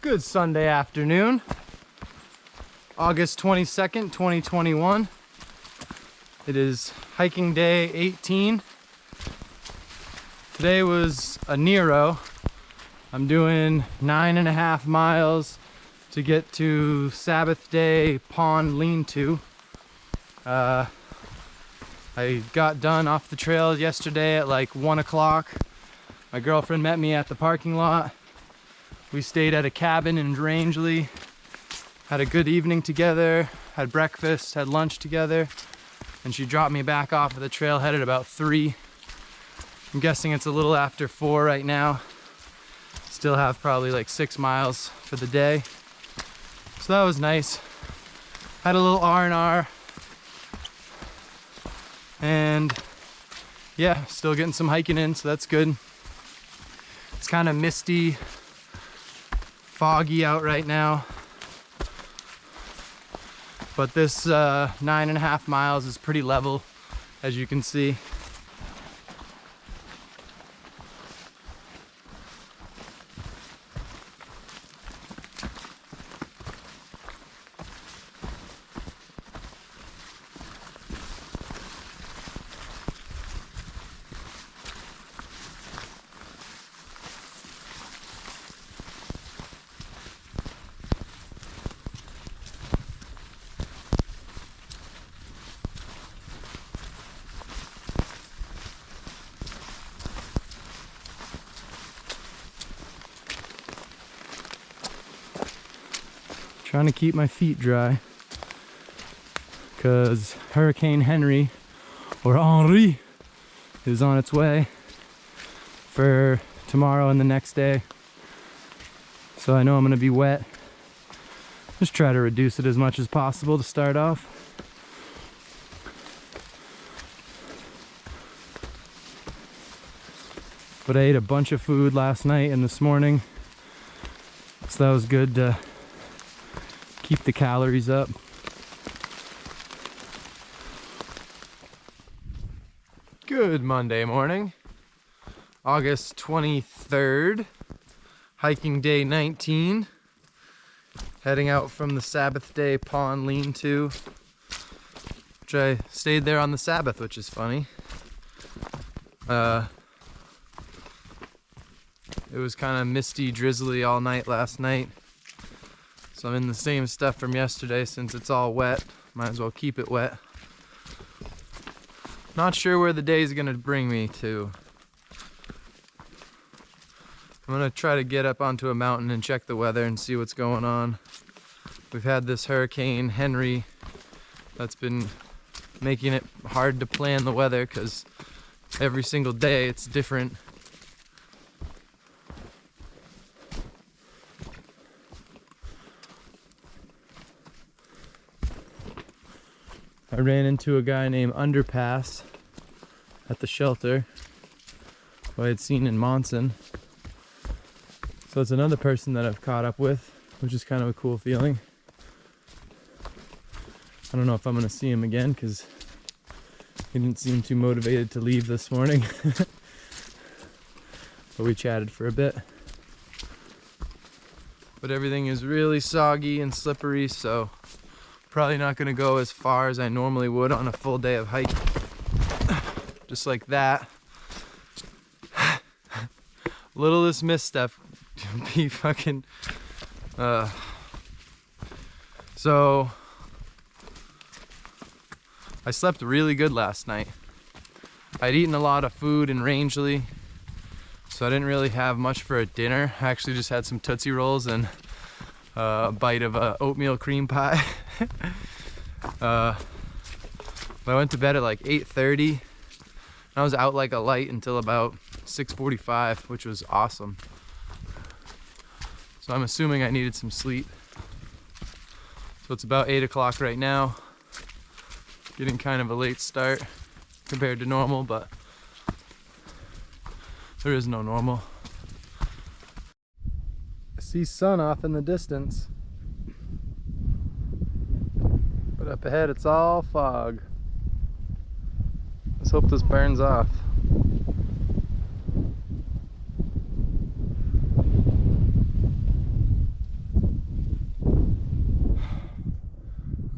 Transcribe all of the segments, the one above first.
Good Sunday afternoon, August 22nd, 2021. It is hiking day 18. Today was a Nero. I'm doing 9.5 miles to get to Sabbath Day Pond Lean-To. I got done off the trail yesterday at like 1 o'clock. My girlfriend met me at the parking lot. We stayed at a cabin in Rangeley, had a good evening together, had breakfast, had lunch together, and she dropped me back off of the trailhead at about 3. I'm guessing it's a little after 4 right now. Still have probably like 6 miles for the day. So that was nice. Had a little R&R. And yeah, still getting some hiking in, so that's good. It's kind of misty, foggy out right now, but this 9.5 miles is pretty level, as you can see. Trying to keep my feet dry because Hurricane Henry, or Henri, is on its way for tomorrow and the next day. So I know I'm going to be wet. Just try to reduce it as much as possible to start off. But I ate a bunch of food last night and this morning, so that was good to keep the calories up. Good Monday morning, August 23rd, hiking day 19. Heading out from the Sabbath Day Pond Lean-To, which I stayed there on the Sabbath, which is funny. It was kind of misty, drizzly all night last night. So I'm in the same stuff from yesterday since it's all wet. Might as well keep it wet. Not sure where the day is going to bring me to. I'm going to try to get up onto a mountain and check the weather and see what's going on. We've had this Hurricane Henry that's been making it hard to plan the weather because every single day it's different. I ran into a guy named Underpass at the shelter who I had seen in Monson. So it's another person that I've caught up with, which is kind of a cool feeling. I don't know if I'm going to see him again because he didn't seem too motivated to leave this morning. But we chatted for a bit. But everything is really soggy and slippery, so probably not going to go as far as I normally would on a full day of hiking. Just like that. Littlest misstep be fucking... So I slept really good last night. I'd eaten a lot of food in Rangeley, so I didn't really have much for a dinner. I actually just had some Tootsie Rolls and a bite of oatmeal cream pie. I went to bed at like 8:30. I was out like a light until about 6:45, which was awesome. So I'm assuming I needed some sleep. So it's about 8 o'clock right now. Getting kind of a late start compared to normal, but there is no normal. I see sun off in the distance, but up ahead it's all fog. Let's hope this burns off.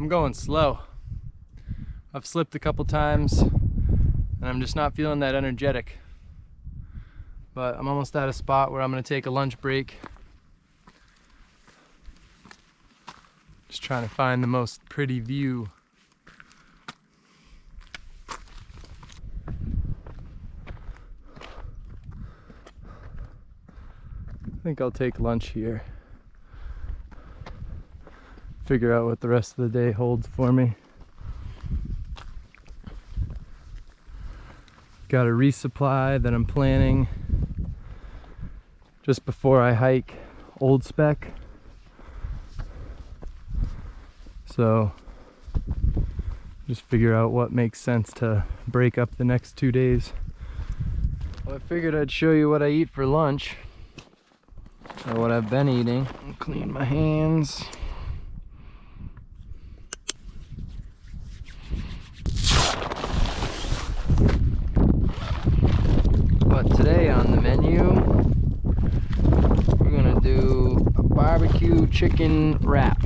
I'm going slow. I've slipped a couple times and I'm just not feeling that energetic. But I'm almost at a spot where I'm gonna take a lunch break. Just trying to find the most pretty view. I think I'll take lunch here. Figure out what the rest of the day holds for me. Got a resupply that I'm planning just before I hike Old Spec. So just figure out what makes sense to break up the next 2 days. Well, I figured I'd show you what I eat for lunch, or what I've been eating. I'll clean my hands. But today on the menu, we're gonna do a barbecue chicken wrap.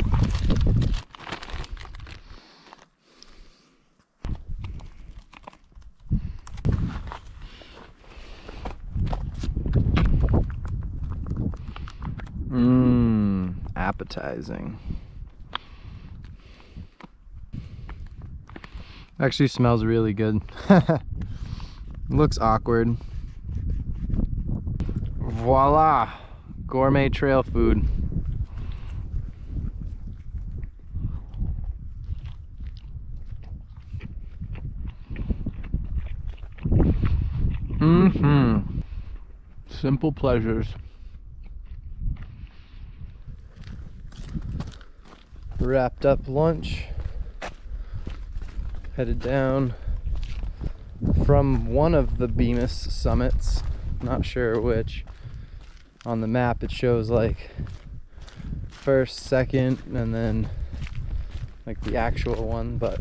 Appetizing. Actually smells really good. Looks awkward. Voila! Gourmet trail food. Simple pleasures. Wrapped up lunch. Headed down from one of the Bemis summits, not sure which. On the map it shows like first, second, and then like the actual one, but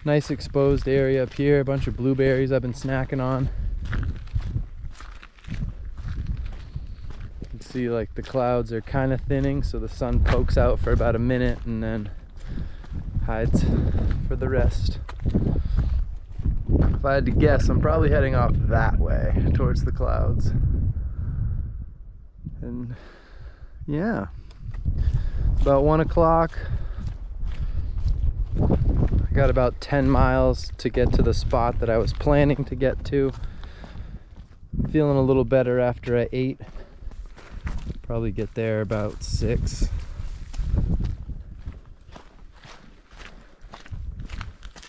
nice exposed area up here. A bunch of blueberries I've been snacking on. You can see like the clouds are kind of thinning, so the sun pokes out for about a minute and then hides for the rest. If I had to guess, I'm probably heading off that way towards the clouds. And yeah, about 1 o'clock. I got about 10 miles to get to the spot that I was planning to get to. I'm feeling a little better after I ate. Probably get there about 6.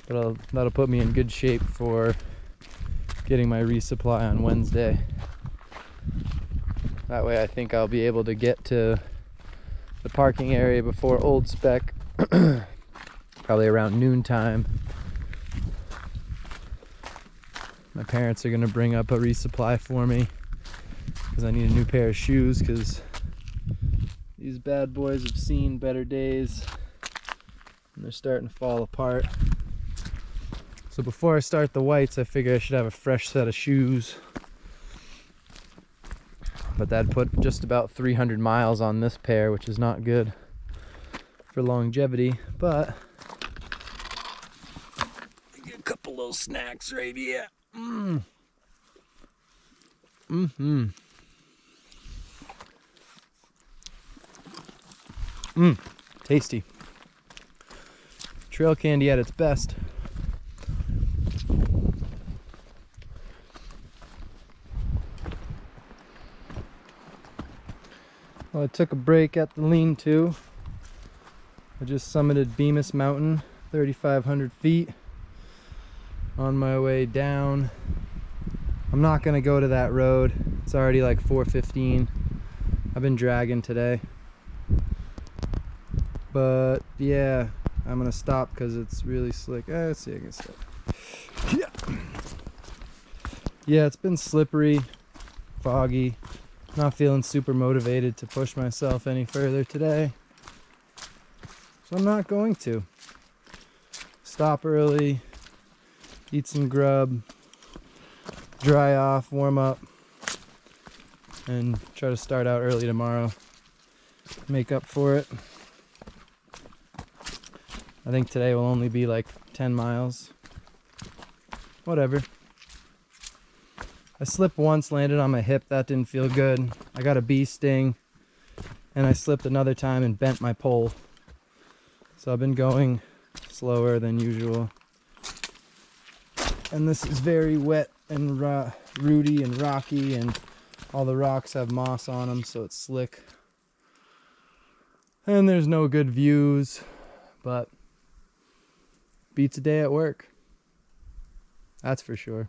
But that'll put me in good shape for getting my resupply on Wednesday. That way I think I'll be able to get to the parking area before Old Spec, probably around noontime. My parents are gonna bring up a resupply for me because I need a new pair of shoes, because these bad boys have seen better days and they're starting to fall apart. So before I start the whites, I figure I should have a fresh set of shoes. But that'd put just about 300 miles on this pair, which is not good for longevity. But a couple little snacks right here. Tasty. Trail candy at its best. Well, I took a break at the lean-to. I just summited Bemis Mountain, 3,500 feet. On my way down. I'm not gonna go to that road. It's already like 4:15. I've been dragging today. But yeah, I'm gonna stop because it's really slick. Let's see, I can stop. Yeah, it's been slippery, foggy. Not feeling super motivated to push myself any further today, so I'm not going to. Stop early, eat some grub, dry off, warm up, and try to start out early tomorrow. Make up for it. I think today will only be like 10 miles. Whatever. I slipped once, landed on my hip. That didn't feel good. I got a bee sting. And I slipped another time and bent my pole. So I've been going slower than usual. And this is very wet and rooty and rocky, and all the rocks have moss on them, so it's slick. And there's no good views, but beats a day at work. That's for sure.